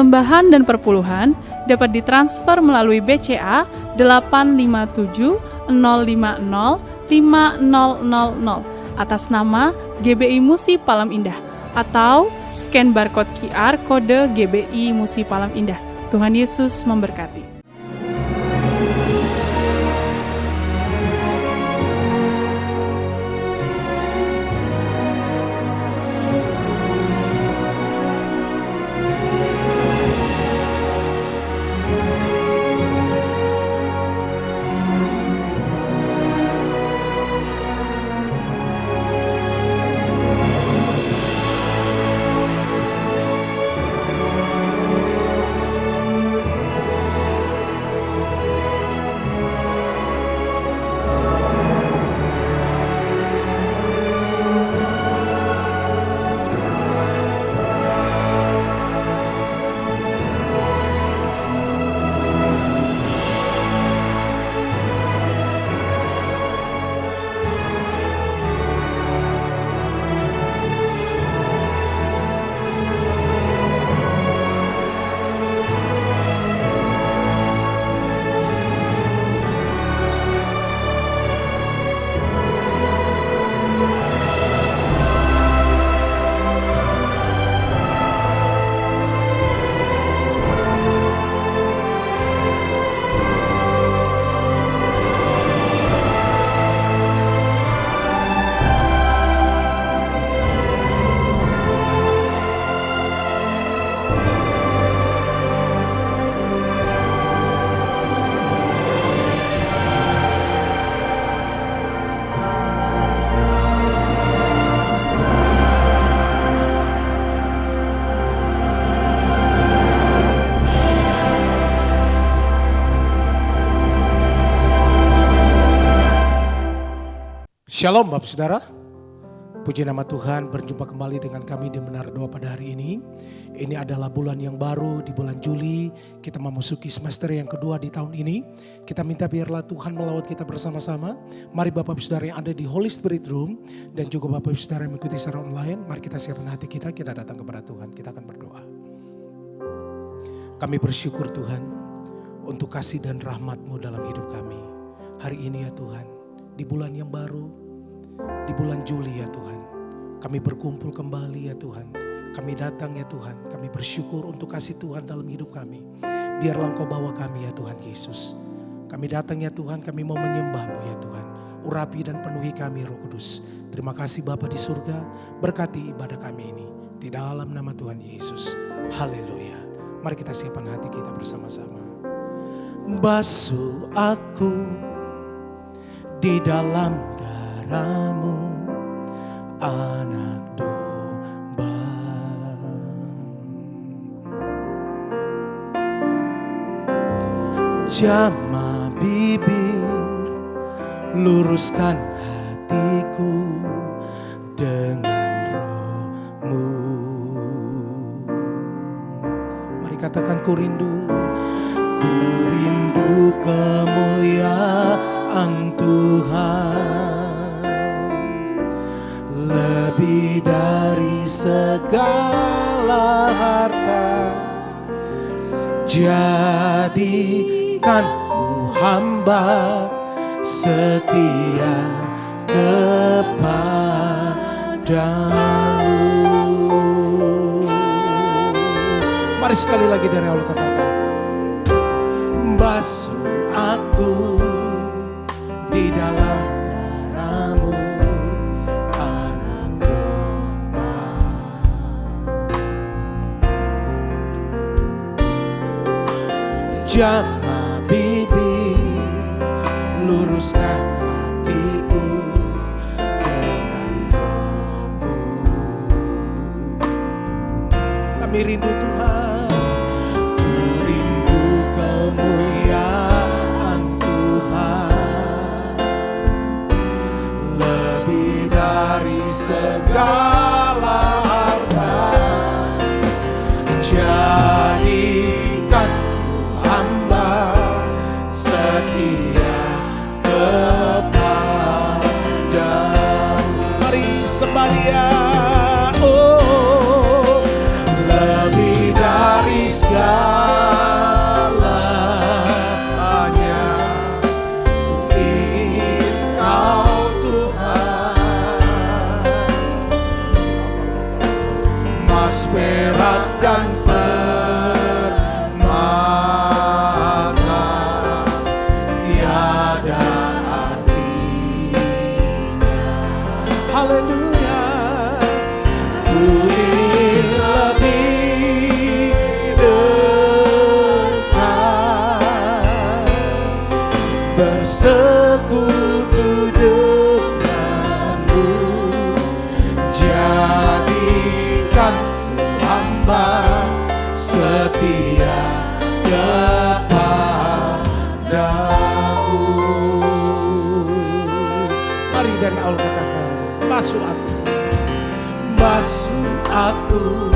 persembahan dan perpuluhan dapat ditransfer melalui BCA 857 050 5000 atas nama GBI Musi Palam Indah atau scan barcode QR kode GBI Musi Palam Indah. Tuhan Yesus memberkati. Shalom Bapak Saudara, puji nama Tuhan, berjumpa kembali dengan kami di Menara Doa pada hari ini. Ini adalah bulan yang baru, di bulan Juli kita memasuki semester yang kedua di tahun ini. Kita minta biarlah Tuhan melawat kita bersama-sama. Mari Bapak Saudara yang ada di Holy Spirit Room dan juga Bapak Saudara yang mengikuti secara online, mari kita siapkan hati kita datang kepada Tuhan, kita akan berdoa. Kami bersyukur Tuhan untuk kasih dan rahmat-Mu dalam hidup kami. Hari ini ya Tuhan, di bulan yang baru, di bulan Juli ya Tuhan, kami berkumpul kembali ya Tuhan. Kami datang ya Tuhan, kami bersyukur untuk kasih Tuhan dalam hidup kami. Biarlah Engkau bawa kami ya Tuhan Yesus. Kami datang ya Tuhan, kami mau menyembah-Mu ya Tuhan. Urapi dan penuhi kami Roh Kudus. Terima kasih Bapa di surga, berkati ibadah kami ini. Di dalam nama Tuhan Yesus. Haleluya. Mari kita siapkan hati kita bersama-sama. Basuh aku di dalam darah-Mu, anak domba. Jamah bibir, luruskan hatiku dengan Roh-Mu. Mari katakan ku rindu kemuliaan Tuhan, lebih dari segala harta. Jadikan ku hamba setia kepadamu. Mari sekali lagi dari awal katakan, basuh aku di dalam darah-Mu, anak domba. Jamah bibir, luruskan hatiku dengan Roh-Mu. Kami rindu Tuhan, ku rindu kemuliaan Tuhan, lebih dari segala harta. Jadikan ku hamba setia kepadamu. Mari sembah Dia, oh, lebih dari segala Mas perak dan permata tiada artinya. Haleluya. Ku ingin lebih dekat, bersekutu denganmu, jadikan hamba setia kepadamu. Mari dari awal katakan, basuh aku, basuh aku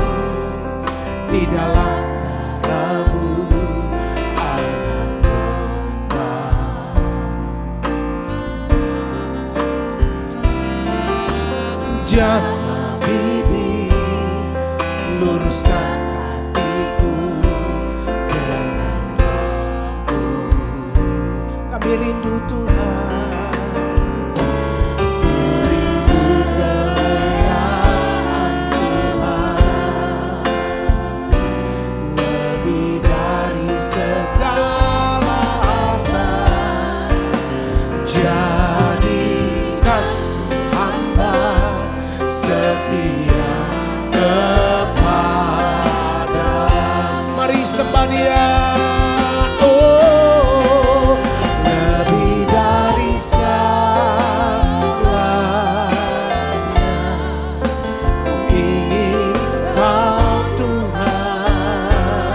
di dalam darah-Mu, anak domba. Jamah bibir, luruskan hatiku dengan Roh-Mu. Kami rindu Tuhan, ku rindu kemuliaan Tuhan, lebih dari segala harta. Jadikan hamba setia kepada. Mari sembah Dia. Oh, lebih dari segalanya, ku ingin Kau Tuhan.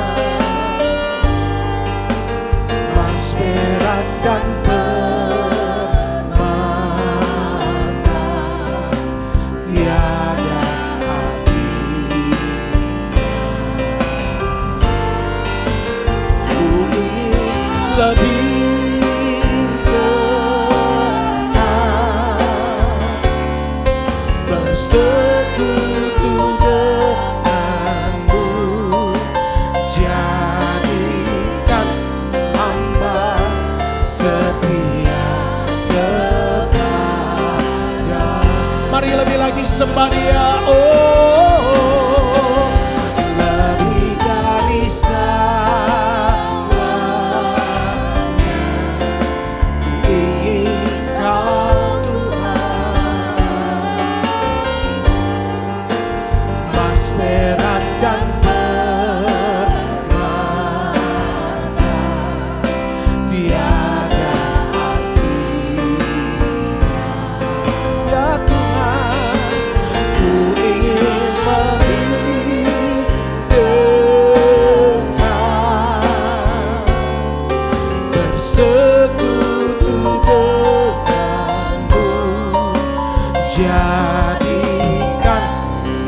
Mas perak dan permata tiada artinya. Ku ingin lebih dekat, bersekutu denganmu, jadikan hamba setia kepada. Mari lebih lagi sembah Dia. Oh, lebih dari segalanya, ku ingin Kau Tuhan. Mas perak dan permata tiada artinya. Ya Tuhan, ku ingin lebih dekat, bersekutu denganmu, jadikan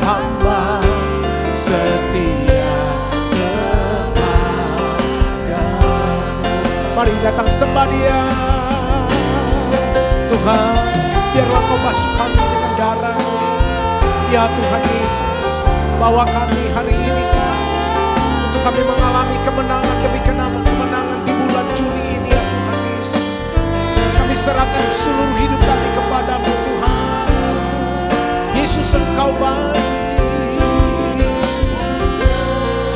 hamba setia kepadamu. Mari datang sembah Dia. Tuhan, biarlah Kau basuh kami dengan darah. Ya Tuhan Yesus, bawa kami hari ini Tuhan, untuk kami mengalami kemenangan demi kemenangan di bulan Juli ini. Ya Tuhan Yesus, kami serahkan seluruh hidup kami kepadamu Tuhan. Yesus, Engkau baik.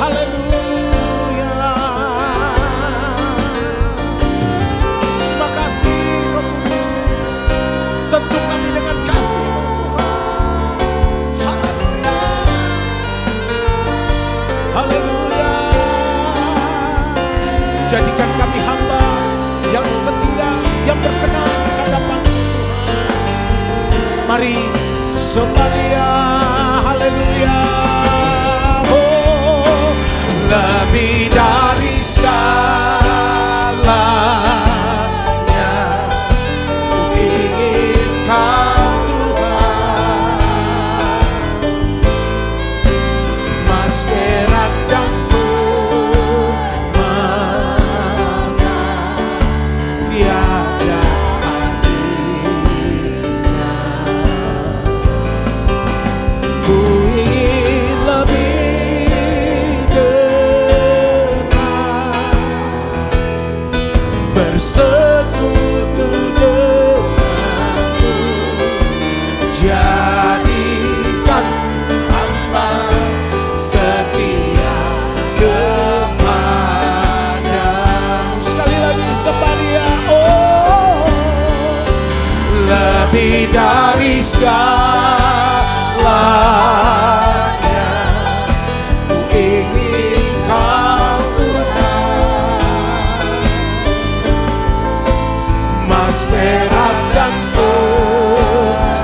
Haleluya. Terima kasih Roh Kudus, sentuh kami dengan kasih-Mu Tuhan. Haleluya. Haleluya. Jadikan kami hamba yang setia, yang berkenan di hadapan-Mu Tuhan. Mari sembah Dia. Haleluya. Oh, lebih dari segalanya, ku ingin Kau Tuhan. Mas perak dan permata tiada artinya. Ku ingin lebih dekat, bersekutu denganmu, jadikan hamba lebih dari segalanya. Ku ingin Kau Tuhan, emas, perak, dan permata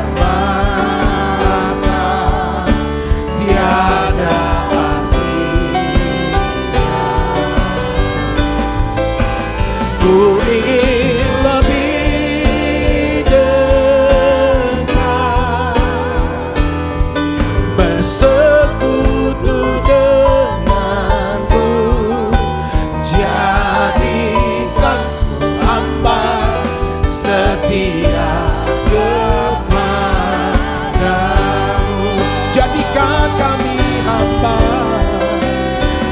tiada artinya. Ku ingin lebih dekat, bersekutu denganmu. Jadikan hamba setia kepadamu. Jadikan kami hamba,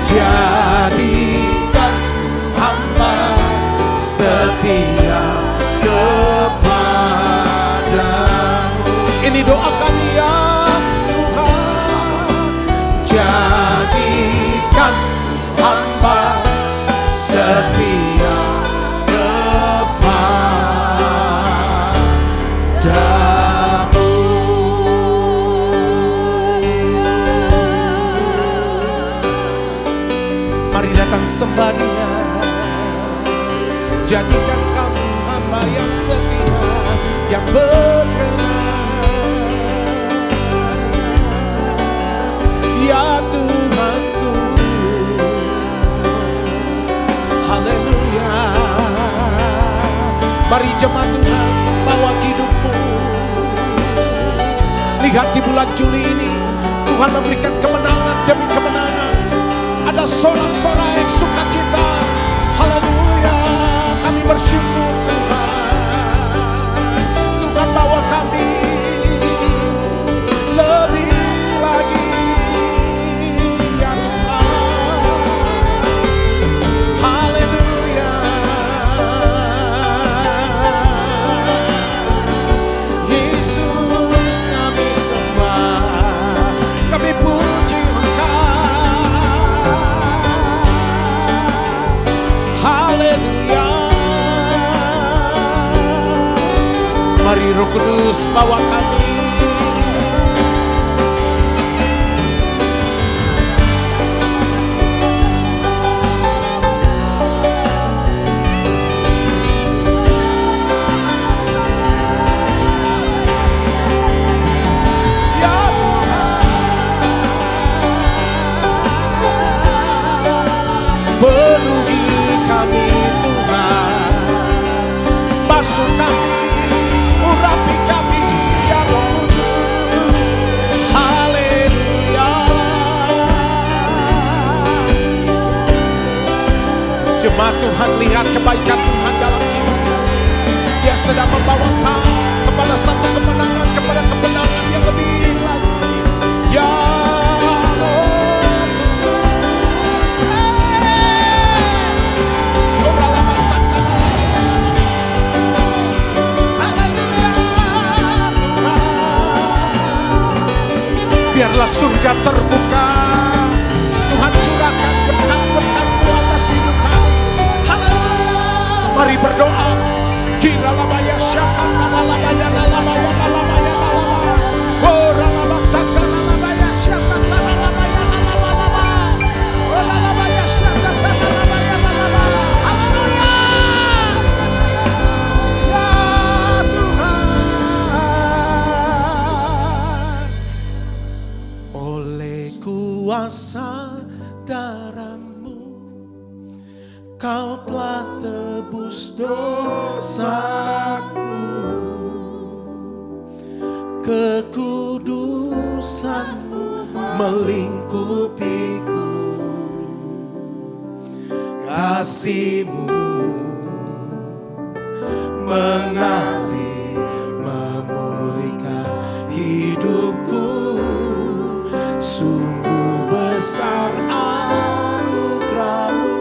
jadikan hamba setia kepadamu. Ini doa kami ya Tuhan. Jadikan hamba setia kepadamu. Mari datang sembah Dia. Jadikan kami hamba yang setia, yang berkenan. Ya Tuhanku, haleluya. Mari jemaat Tuhan, bawa hidupmu. Lihat di bulan Juli ini, Tuhan memberikan kemenangan demi kemenangan. Ada sorak-sorai yang sukacita. Haleluya, kami bersyukur Tuhan. Tuhan bawa kami lebih lagi ya Tuhan. Haleluya. Yesus kami sembah, kami puji Engkau. Haleluya. Mari Roh Kudus bawa kami. Ya Tuhan, penuhi kami Tuhan, basuh kami, urapi kami ya Roh Kudus. Haleluya. Jemaat Tuhan, lihat kebaikan Tuhan dalam hidupmu. Dia sedang membawa kau kepada satu kemenangan, kepada kemenangan yang lebih lagi. Ya biarlah surga terbuka, Tuhan curahkan berkat-berkat-Mu atas hidup kami. Haleluya. Mari berdoa. Kira labaya syaka labaya labaya labaya labaya. Ora labaya labaya syaka labaya labaya. Ora labaya syaka labaya labaya. Haleluya. Ya Tuhan, oleh kuasa darah-Mu Kau telah tebus dosaku. Kekudusan-Mu melingkupiku. Kasih-Mu mengalir memulihkan hidupku. Sungguh besar anugerah-Mu,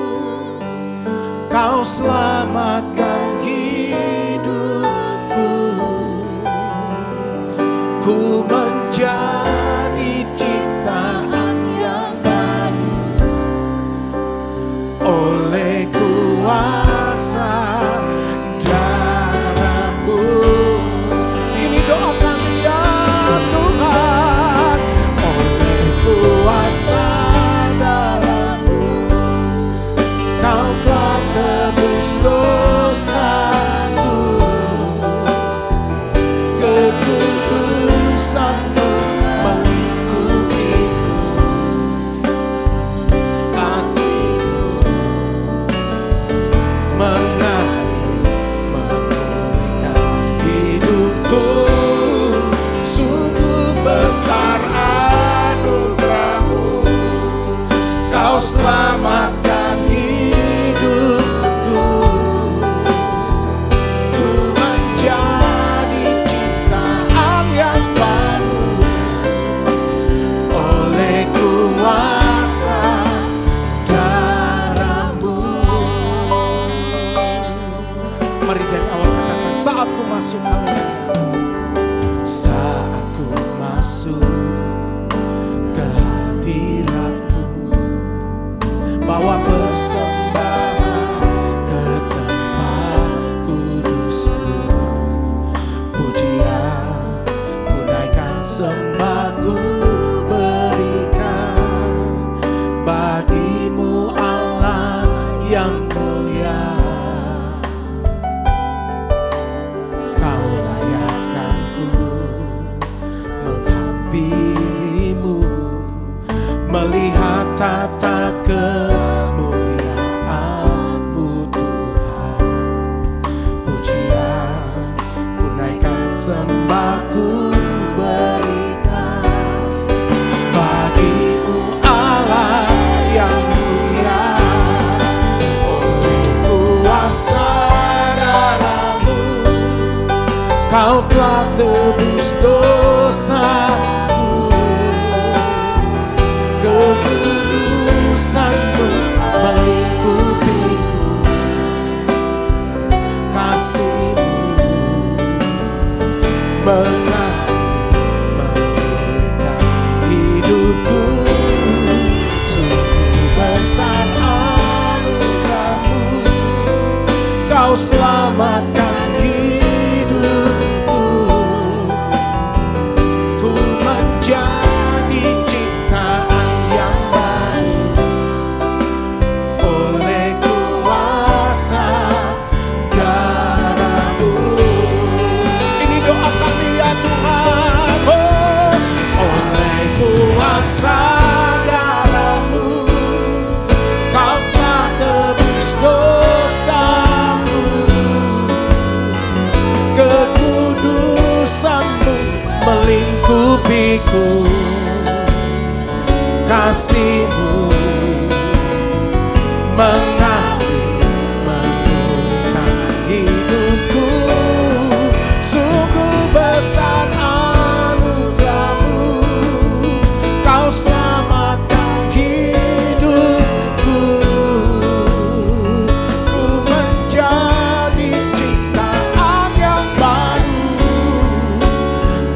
Kau selamatkan hidupku. Ku menjadi ciptaan yang baru oleh kuasa darah-Mu. masuk, haleluya. Saat ku masuk ke hadirat-Mu, bawa persembahan ke tempat kudus-Mu. Pujian ku naikkan, sembah ku berikan bagi-Mu Allah yang mulia. Kau layakkan ku menghampiri-Mu, melihat tata kemuliaan-Mu Tuhan. Pujian ku naikkan, sembah ku berikan bagi-Mu Allah yang mulia. Oleh kuasa darah-Mu, Kau telah tebus dosaku. Kekudusan-Mu melingkupiku, kasih-Mu memulihkan hidupku. Sungguh besar anugerah-Mu, Kau selamatkan hidupku. Ku menjadi ciptaan yang baru oleh kuasa darah-Mu. Ini doa kami ya Tuhan. Oh, oleh kuasa darah-Mu, Kau telah tebus dosaku. Kekudusan-Mu melingkupiku, kasih-Mu mengalir memulihkan hidupku. Sungguh besar anugerah-Mu, Kau selamatkan hidupku. Ku menjadi ciptaan yang baru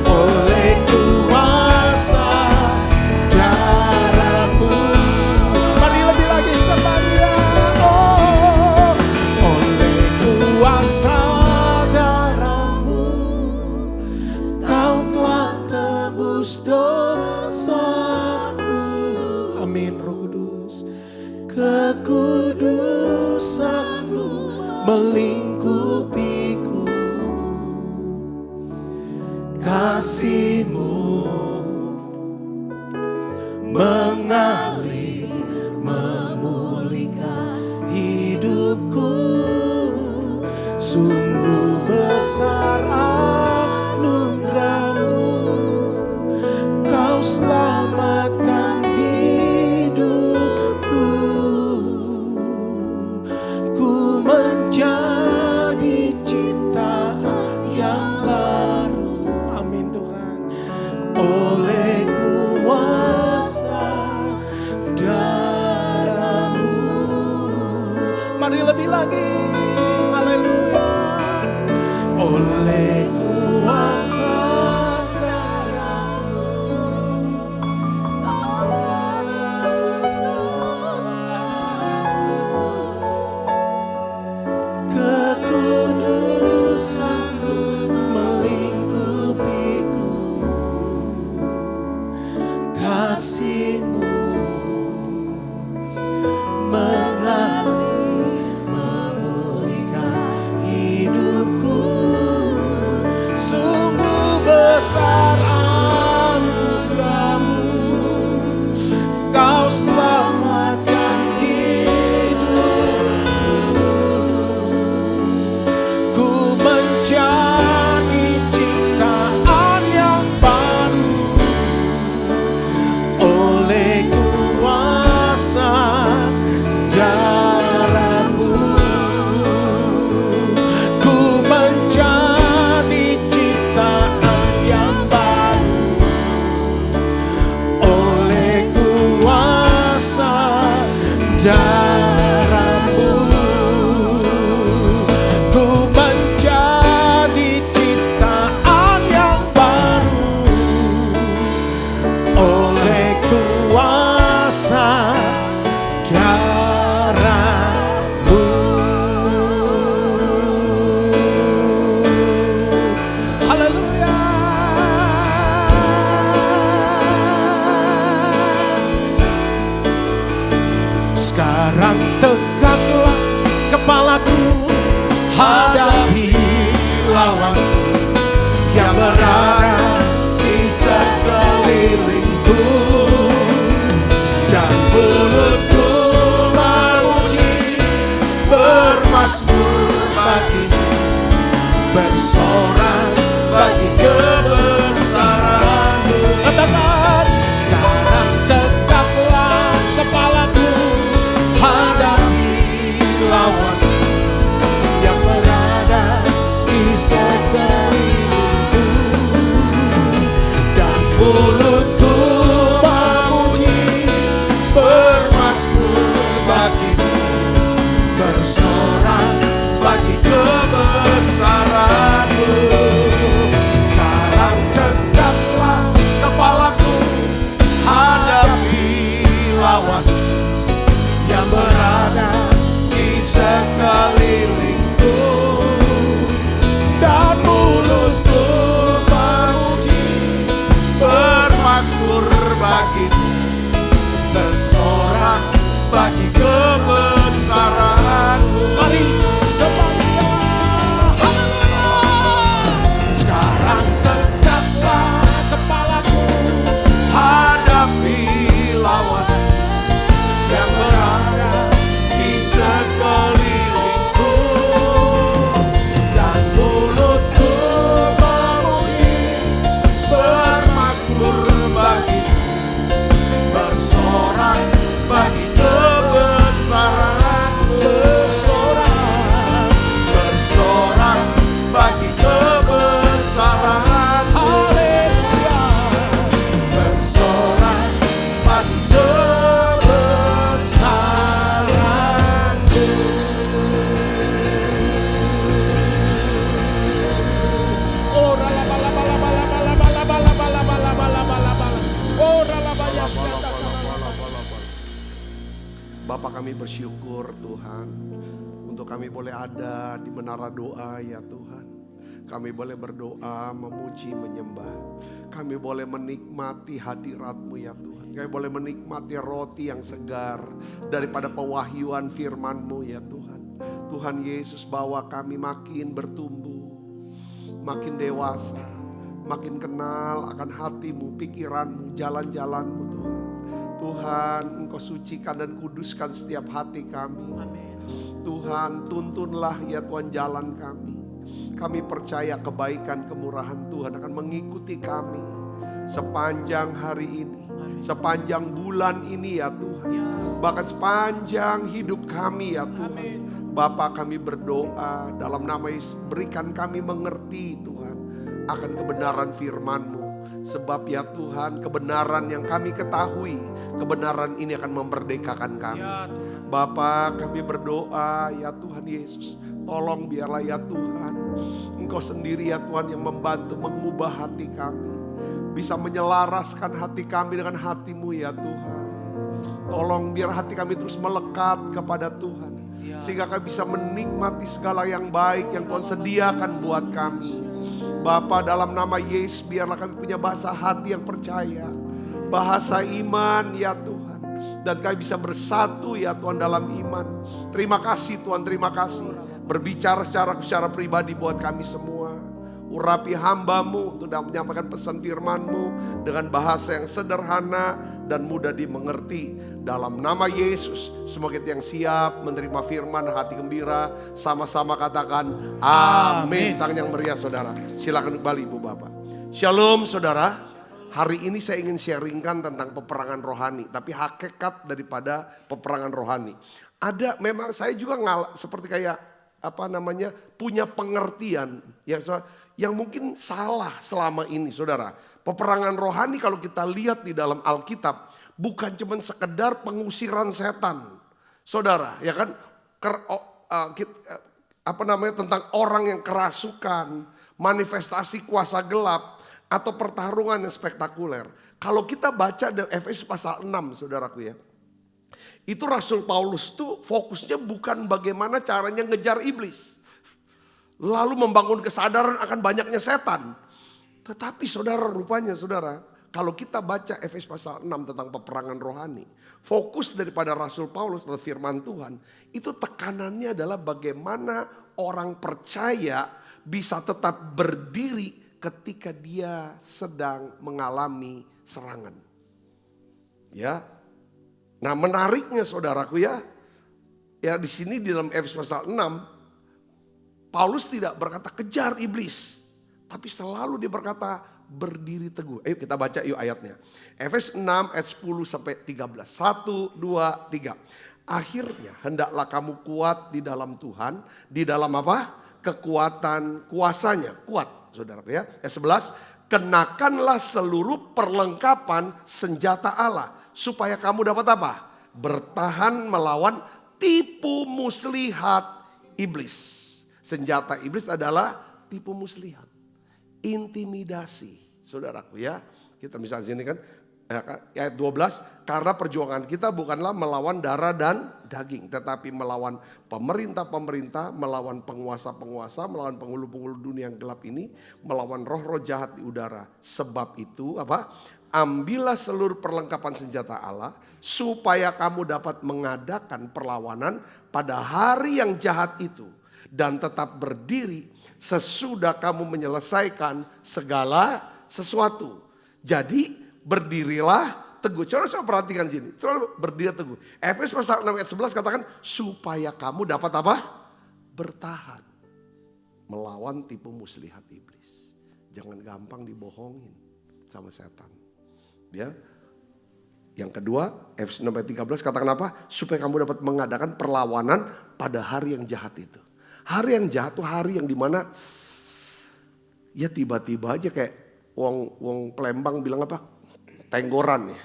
oleh kuasa darah-Mu. Mari lebih lagi sembah Dia. Oh, oleh kuasa darah-Mu, Kau telah tebus dosaku. Amin, Roh Kudus. Kekudusan-Mu melingkupiku, kasih-Mu mengalir memulihkan hidupku. Sungguh besar anugerah-Mu, Kau selamatkan hidupku. Ku menjadi ciptaan yang baru. Amin Tuhan. Oleh kuasa darah-Mu. Mari lebih lagi. Haleluya. Oleh kuasa darah-Mu, kekudusan-Mu melingkupiku, kasih-Mu mengalir memulihkan hidupku. Sungguh besar anugerah-Mu, Kau selamatkan hidupku. Ku menjadi ciptaan yang baru oleh kuasa darah-Mu. Ku menjadi ciptaan yang baru oleh kuasa darah-Mu. Ku menjadi Sekarang tegaklah kepalaku, hadapi lawanku yang berada di sekelilingku, dan mulutku memuji, bermazmur bagimu, bersorak bagi kebesaran-Mu. Katakan, sekarang tegaklah kepalaku, hadapi lawan yang berada di sekelilingku, dan mulutku memuji, bermazmur bagimu, bersorak bagi kebesaran-Mu. Sekarang tegaklah kepalaku, hadapi lawan yang berada di sekelilingku, dan mulutku memuji, bermazmur bagimu, bersorak bagi kebesaran-Mu. Mari semuanya, haleluya. Sekarang tegaklah kepalaku, hadapi lawan yang berada di sekelilingku, dan mulutku memuji, bermazmur bagimu, bersorak bagi kebesaran-Mu. Bersorak bagi kebesaran. Haleluya. Bersorak bagi kebesaran-Mu. Oh, Bapak, kami bersyukur Tuhan untuk kami boleh ada di menara doa ya Tuhan. Kami boleh berdoa, memuji, menyembah. Kami boleh menikmati hadirat-Mu ya Tuhan. Kami boleh menikmati roti yang segar daripada pewahyuan firman-Mu ya Tuhan. Tuhan Yesus, bawa kami makin bertumbuh, makin dewasa, makin kenal akan hati-Mu, pikiran-Mu, jalan-jalan-Mu Tuhan. Tuhan, Engkau sucikan dan kuduskan setiap hati kami. Tuhan, tuntunlah ya Tuhan jalan kami. Kami percaya kebaikan kemurahan Tuhan akan mengikuti kami sepanjang hari ini, sepanjang bulan ini ya Tuhan. Bahkan sepanjang hidup kami ya Tuhan. Bapa, kami berdoa dalam nama Yesus, berikan kami mengerti Tuhan akan kebenaran firman-Mu. Sebab ya Tuhan, kebenaran yang kami ketahui, kebenaran ini akan memerdekakan kami. Bapa, kami berdoa ya Tuhan Yesus, tolong biarlah ya Tuhan, Engkau sendiri ya Tuhan yang membantu mengubah hati kami. Bisa menyelaraskan hati kami dengan hati-Mu ya Tuhan. Tolong biar hati kami terus melekat kepada Tuhan. Sehingga kami bisa menikmati segala yang baik yang Tuhan sediakan buat kami. Bapa, dalam nama Yesus biarlah kami punya bahasa hati yang percaya, bahasa iman ya Tuhan. Dan kami bisa bersatu ya Tuhan dalam iman. Terima kasih Tuhan, terima kasih. Berbicara secara pribadi buat kami semua. Urapi hamba-Mu untuk menyampaikan pesan firman-Mu dengan bahasa yang sederhana dan mudah dimengerti. Dalam nama Yesus, semoga kita yang siap menerima firman, hati gembira, sama-sama katakan amin. Tangan yang meriah saudara, silakan kembali Ibu Bapak. Shalom saudara, hari ini saya ingin sharingkan tentang peperangan rohani, tapi hakikat daripada peperangan rohani. Ada memang saya juga seperti kayak punya pengertian yang mungkin salah selama ini saudara. Peperangan rohani kalau kita lihat di dalam Alkitab bukan cuma sekedar pengusiran setan. Saudara, ya kan? Tentang orang yang kerasukan, manifestasi kuasa gelap atau pertarungan yang spektakuler. Kalau kita baca dari Efesus pasal 6 saudaraku ya. Itu Rasul Paulus tuh fokusnya bukan bagaimana caranya ngejar iblis. Lalu membangun kesadaran akan banyaknya setan. Tetapi saudara, rupanya saudara, kalau kita baca Efesus pasal 6 tentang peperangan rohani, fokus daripada Rasul Paulus atau firman Tuhan, itu tekanannya adalah bagaimana orang percaya bisa tetap berdiri ketika dia sedang mengalami serangan. Ya. Nah, menariknya saudaraku ya di sini di dalam Efesus pasal 6, Paulus tidak berkata kejar iblis, tapi selalu dia berkata berdiri teguh. Ayo kita baca yuk ayatnya. Efesus 6 ayat 10 sampai 13. 1, 2, 3. Akhirnya hendaklah kamu kuat di dalam Tuhan. Di dalam apa? Kekuatan kuasanya. Kuat saudara ya. Ayat 11. Kenakanlah seluruh perlengkapan senjata Allah. Supaya kamu dapat apa? Bertahan melawan tipu muslihat iblis. Senjata iblis adalah tipu muslihat. Intimidasi, saudaraku ya. Kita misalnya sini kan, ayat 12. Karena perjuangan kita bukanlah melawan darah dan daging. Tetapi melawan pemerintah-pemerintah, melawan penguasa-penguasa, melawan penghulu-penghulu dunia yang gelap ini. Melawan roh-roh jahat di udara. Sebab itu apa? Ambillah seluruh perlengkapan senjata Allah. Supaya kamu dapat mengadakan perlawanan pada hari yang jahat itu. Dan tetap berdiri sesudah kamu menyelesaikan segala sesuatu. Jadi berdirilah teguh. Coba saya perhatikan sini. Coba berdiri teguh. Efesus pasal 6 ayat 11 katakan supaya kamu dapat apa? Bertahan. Melawan tipu muslihat iblis. Jangan gampang dibohongin sama setan. Ya. Yang kedua, Efesus 6 ayat 13 katakan apa? Supaya kamu dapat mengadakan perlawanan pada hari yang jahat itu. Hari yang jahat tuh hari yang dimana ya tiba-tiba aja kayak wong Palembang bilang apa? Tenggoran ya.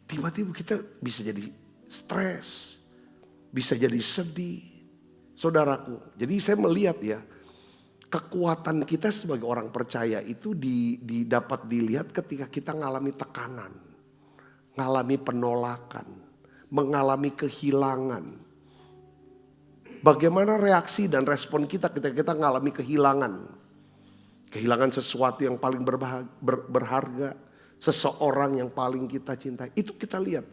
Tiba-tiba kita bisa jadi stres, bisa jadi sedih. Saudaraku, jadi saya melihat ya kekuatan kita sebagai orang percaya itu dapat dilihat ketika kita mengalami tekanan, mengalami penolakan, mengalami kehilangan. Bagaimana reaksi dan respon kita ketika kita mengalami kehilangan. Kehilangan sesuatu yang paling berharga. Seseorang yang paling kita cintai. Itu kita lihat.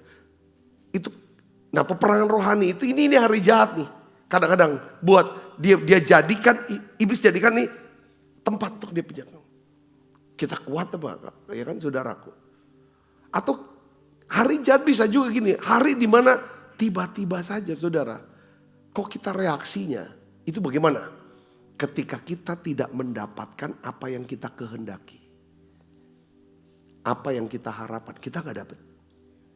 Nah peperangan rohani itu ini hari jahat nih. Kadang-kadang buat dia jadikan, iblis jadikan nih tempat untuk dia penjaga. Kita kuat apa? Ya kan saudaraku. Atau hari jahat bisa juga gini. Hari dimana tiba-tiba saja saudara. Kok kita reaksinya itu bagaimana? Ketika kita tidak mendapatkan apa yang kita kehendaki. Apa yang kita harapkan, kita gak dapat.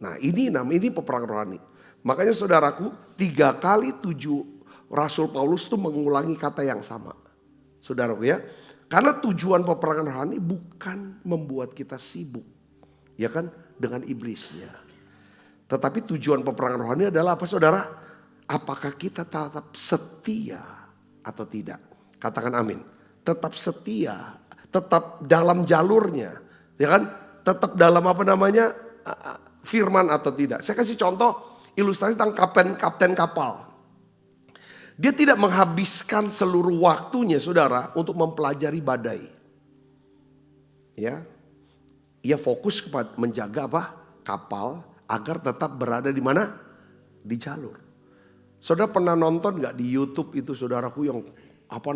Nah ini peperangan rohani. Makanya saudaraku 3 kali 7 Rasul Paulus tuh mengulangi kata yang sama. Saudaraku ya. Karena tujuan peperangan rohani bukan membuat kita sibuk. Ya kan? Dengan iblisnya. Tetapi tujuan peperangan rohani adalah apa saudara? Apakah kita tetap setia atau tidak? Katakan amin. Tetap setia, tetap dalam jalurnya, ya kan? Tetap dalam firman atau tidak. Saya kasih contoh ilustrasi tentang kapten kapal. Dia tidak menghabiskan seluruh waktunya saudara untuk mempelajari badai. Ya, ia fokus kepada menjaga kapal agar tetap berada di mana? Di jalur. Saudara pernah nonton gak di YouTube itu saudaraku yang kapal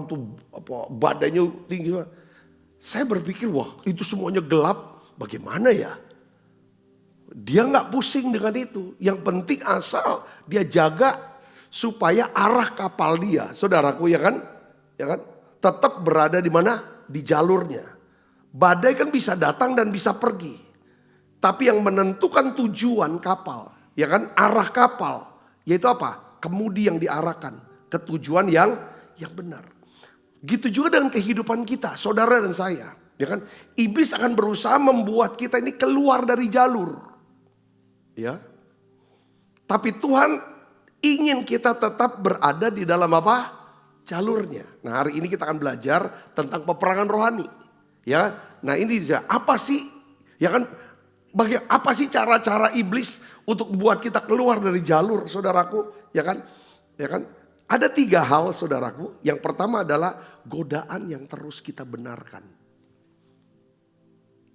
itu badannya tinggi. Saya berpikir wah itu semuanya gelap bagaimana ya. Dia gak pusing dengan itu. Yang penting asal dia jaga supaya arah kapal dia. Saudaraku ya kan tetap berada di mana? Di jalurnya. Badai kan bisa datang dan bisa pergi. Tapi yang menentukan tujuan kapal, ya kan, arah kapal, yaitu apa? Kemudi yang diarahkan ke tujuan yang benar. Gitu juga dengan kehidupan kita, saudara dan saya, ya kan? Iblis akan berusaha membuat kita ini keluar dari jalur, ya. Tapi Tuhan ingin kita tetap berada di dalam apa? Jalurnya. Nah hari ini kita akan belajar tentang peperangan rohani, ya. Nah ini apa sih, ya kan? Apa sih cara-cara iblis untuk buat kita keluar dari jalur, saudaraku? Ya kan? Ada 3 hal saudaraku. Yang pertama adalah godaan yang terus kita benarkan.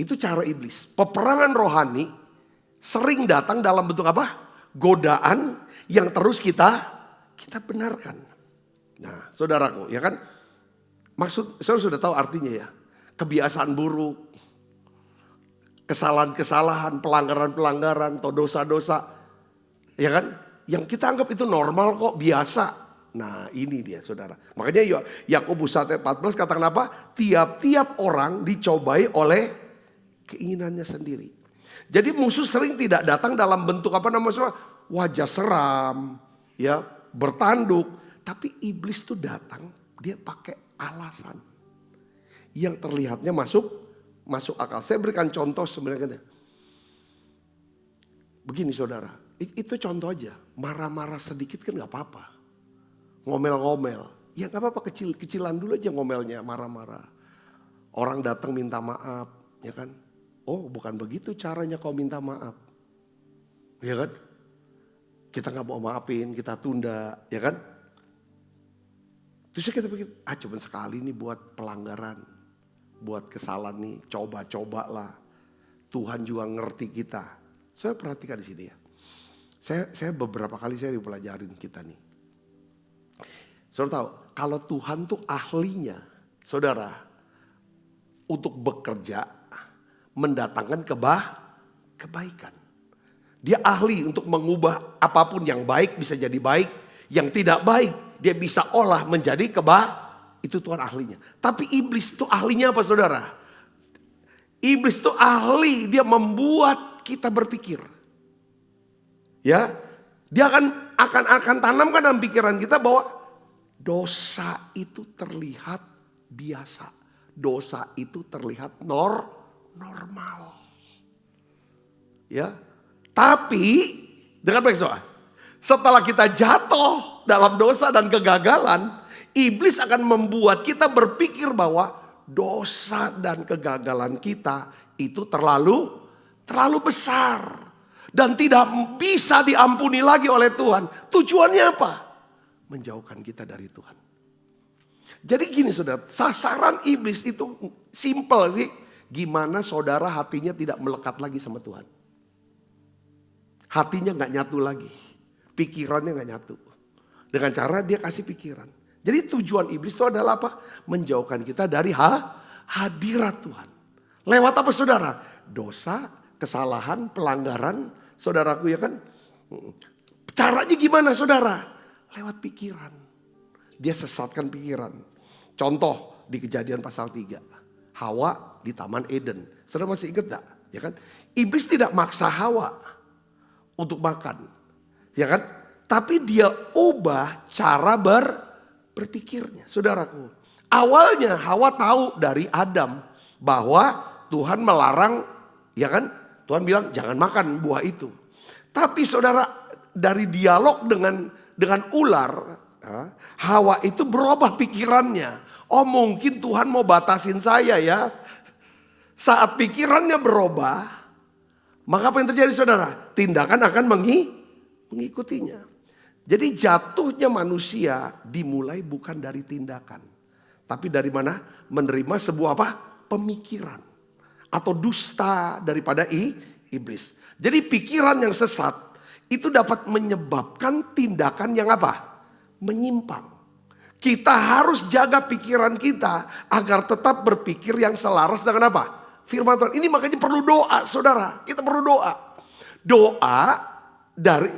Itu cara iblis. Peperangan rohani sering datang dalam bentuk apa? Godaan yang terus kita benarkan. Nah saudaraku ya kan. Maksud saya sudah tahu artinya ya. Kebiasaan buruk. Kesalahan-kesalahan, pelanggaran-pelanggaran, atau dosa-dosa. Ya kan? Yang kita anggap itu normal kok, biasa. Nah ini dia saudara. Makanya Yakobus 1:14 katakan apa? Tiap-tiap orang dicobai oleh keinginannya sendiri. Jadi musuh sering tidak datang dalam bentuk apa namanya, wajah seram, ya bertanduk. Tapi iblis tuh datang, dia pakai alasan yang terlihatnya masuk akal. Saya berikan contoh sebenarnya. Begini saudara, itu contoh aja. Marah-marah sedikit kan gak apa-apa. Ngomel-ngomel. Ya gak apa-apa, kecilan dulu aja ngomelnya, marah-marah. Orang datang minta maaf, ya kan. Oh bukan begitu caranya kau minta maaf. Ya kan. Kita gak mau maafin, kita tunda, ya kan. Terus kita pikir, cuma sekali nih buat pelanggaran. Buat kesalahan nih, coba-cobalah. Tuhan juga ngerti kita. Saya perhatikan di sini ya. Saya beberapa kali saya dipelajarin kita nih. Saudara tahu, kalau Tuhan tuh ahlinya, saudara, untuk bekerja, mendatangkan kebaikan. Dia ahli untuk mengubah apapun yang baik bisa jadi baik, yang tidak baik dia bisa olah menjadi itu Tuhan ahlinya. Tapi iblis itu ahlinya apa saudara? Iblis itu ahli, dia membuat kita berpikir. Ya, dia akan tanamkan dalam pikiran kita bahwa dosa itu terlihat biasa. Dosa itu terlihat normal. Ya. Tapi dengan baik soal. Setelah kita jatuh dalam dosa dan kegagalan, iblis akan membuat kita berpikir bahwa dosa dan kegagalan kita itu terlalu besar. Dan tidak bisa diampuni lagi oleh Tuhan. Tujuannya apa? Menjauhkan kita dari Tuhan. Jadi gini saudara, sasaran iblis itu simple sih. Gimana saudara hatinya tidak melekat lagi sama Tuhan. Hatinya gak nyatu lagi. Pikirannya gak nyatu. Dengan cara dia kasih pikiran. Jadi tujuan iblis itu adalah apa? Menjauhkan kita dari hadirat Tuhan. Lewat apa saudara? Dosa, kesalahan, pelanggaran. Saudaraku ya kan? Caranya gimana saudara? Lewat pikiran. Dia sesatkan pikiran. Contoh di Kejadian pasal 3. Hawa di Taman Eden. Saudara masih ingat gak? Ya kan? Iblis tidak maksa Hawa untuk makan. Ya kan? Tapi dia ubah cara berpikirnya. Saudaraku. Awalnya Hawa tahu dari Adam bahwa Tuhan melarang, ya kan? Tuhan bilang jangan makan buah itu. Tapi saudara dari dialog dengan ular, Hawa itu berubah pikirannya. Oh mungkin Tuhan mau batasin saya ya. Saat pikirannya berubah, maka apa yang terjadi saudara? Tindakan akan mengikutinya. Jadi jatuhnya manusia dimulai bukan dari tindakan. Tapi dari mana? Menerima sebuah apa? Pemikiran. Atau dusta daripada iblis. Jadi pikiran yang sesat itu dapat menyebabkan tindakan yang apa? Menyimpang. Kita harus jaga pikiran kita agar tetap berpikir yang selaras dengan apa? Firman Tuhan. Ini makanya perlu doa saudara. Kita perlu doa. Doa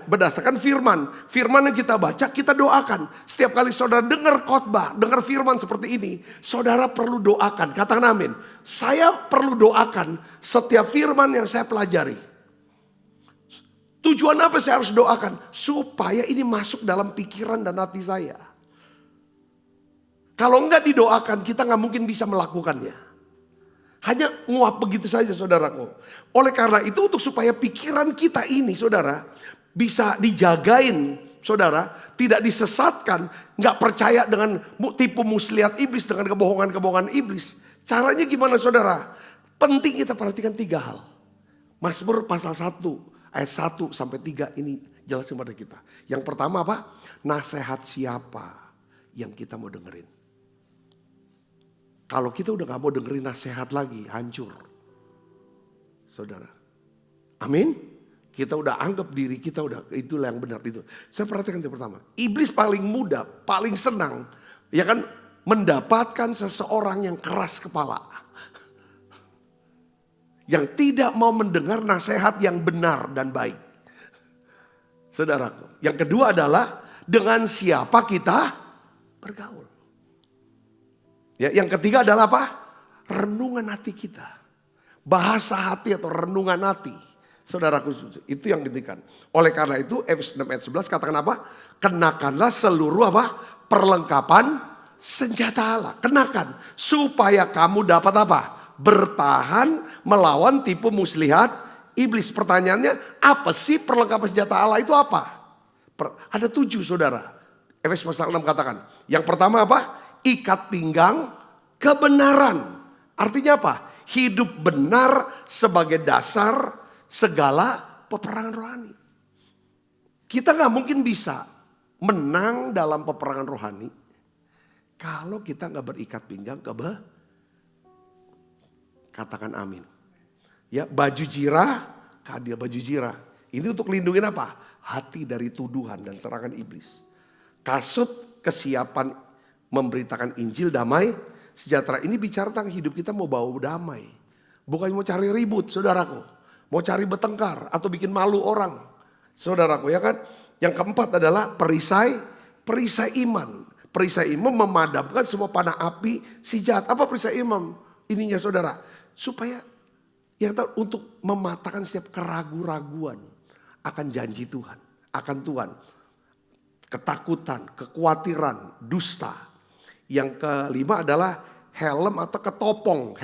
berdasarkan firman. Firman yang kita baca kita doakan. Setiap kali saudara dengar khotbah, dengar firman seperti ini, saudara perlu doakan. Katakan amin. Saya perlu doakan setiap firman yang saya pelajari. Tujuan apa saya harus doakan? Supaya ini masuk dalam pikiran dan hati saya. Kalau enggak didoakan kita gak mungkin bisa melakukannya. Hanya nguap begitu saja saudaraku. Oleh karena itu untuk supaya pikiran kita ini saudara bisa dijagain saudara. Tidak disesatkan, gak percaya dengan tipu muslihat iblis, dengan kebohongan-kebohongan iblis. Caranya gimana saudara? Penting kita perhatikan 3 hal. Mazmur pasal 1 ayat 1 sampai 3 ini Jelasin pada kita. Yang pertama apa? Nasihat siapa yang kita mau dengerin? Kalau kita udah gak mau dengerin nasihat lagi, hancur. Saudara. Amin? Kita udah anggap diri kita itulah yang benar itu. Saya perhatikan yang pertama. Iblis paling mudah, paling senang. Ya kan? Mendapatkan seseorang yang keras kepala. Yang tidak mau mendengar nasihat yang benar dan baik. Saudaraku. Yang kedua adalah dengan siapa kita bergaul. Ya, yang ketiga adalah apa? Renungan hati kita. Bahasa hati atau renungan hati. Saudaraku, itu yang dihentikan. Oleh karena itu Efesus 6 ayat 11 katakan apa? Kenakanlah seluruh apa? Perlengkapan senjata Allah. Kenakan. Supaya kamu dapat apa? Bertahan melawan tipu muslihat iblis. Pertanyaannya, apa sih perlengkapan senjata Allah itu apa? Ada 7 saudara. Efesus pasal 6 katakan. Yang pertama apa? Ikat pinggang kebenaran. Artinya apa? Hidup benar sebagai dasar segala peperangan rohani. Kita gak mungkin bisa menang dalam peperangan rohani kalau kita gak berikat pinggang katakan amin. Ya, baju jirah, keadilan baju jirah. Ini untuk lindungin apa? Hati dari tuduhan dan serangan iblis. Kasut kesiapan memberitakan Injil damai sejahtera. Ini bicara tentang hidup kita mau bawa damai. Bukan mau cari ribut saudaraku. Mau cari bertengkar atau bikin malu orang. Saudaraku ya kan. Yang keempat adalah perisai iman. Perisai iman memadamkan semua panah api si jahat. Apa perisai iman? Ininya saudara. Supaya yang tahu untuk mematahkan setiap keraguan-raguan akan janji Tuhan. Akan Tuhan. Ketakutan, kekhawatiran, dusta. Yang kelima adalah helm atau ketopong.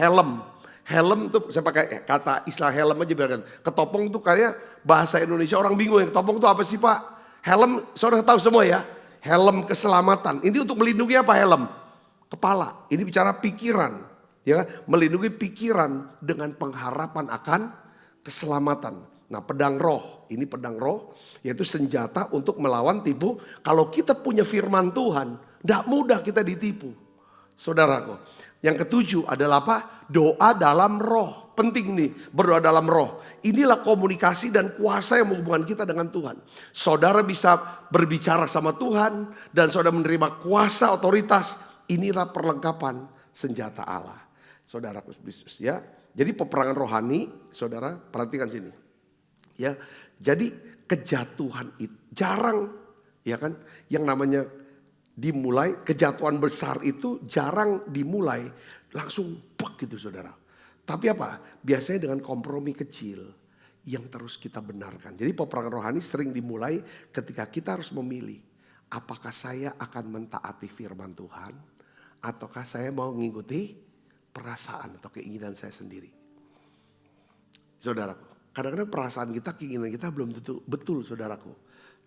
Helm itu saya pakai kata istilah helm aja biar kan. Ketopong itu kayak bahasa Indonesia orang bingung. Ketopong itu apa sih Pak? Helm saudara tahu semua ya. Helm keselamatan. Ini untuk melindungi apa helm? Kepala. Ini bicara pikiran. Ya, melindungi pikiran dengan pengharapan akan keselamatan. Nah pedang roh. Ini pedang roh. Yaitu senjata untuk melawan tipu. Kalau kita punya firman Tuhan. Tidak mudah kita ditipu. Saudaraku. Yang ketujuh adalah apa? Doa dalam roh. Penting nih berdoa dalam roh. Inilah komunikasi dan kuasa yang menghubungkan kita dengan Tuhan. Saudara bisa berbicara sama Tuhan. Dan saudara menerima kuasa otoritas. Inilah perlengkapan senjata Allah. Saudaraku ya. Jadi peperangan rohani. Saudara perhatikan sini. Ya. Jadi kejatuhan itu jarang. Ya kan. Yang namanya dimulai, kejatuhan besar itu jarang dimulai langsung buk gitu saudara. Tapi apa? Biasanya dengan kompromi kecil yang terus kita benarkan. Jadi peperangan rohani sering dimulai ketika kita harus memilih. Apakah saya akan mentaati firman Tuhan? Ataukah saya mau mengikuti perasaan atau keinginan saya sendiri? Saudaraku, kadang-kadang perasaan kita, keinginan kita belum tentu betul saudaraku.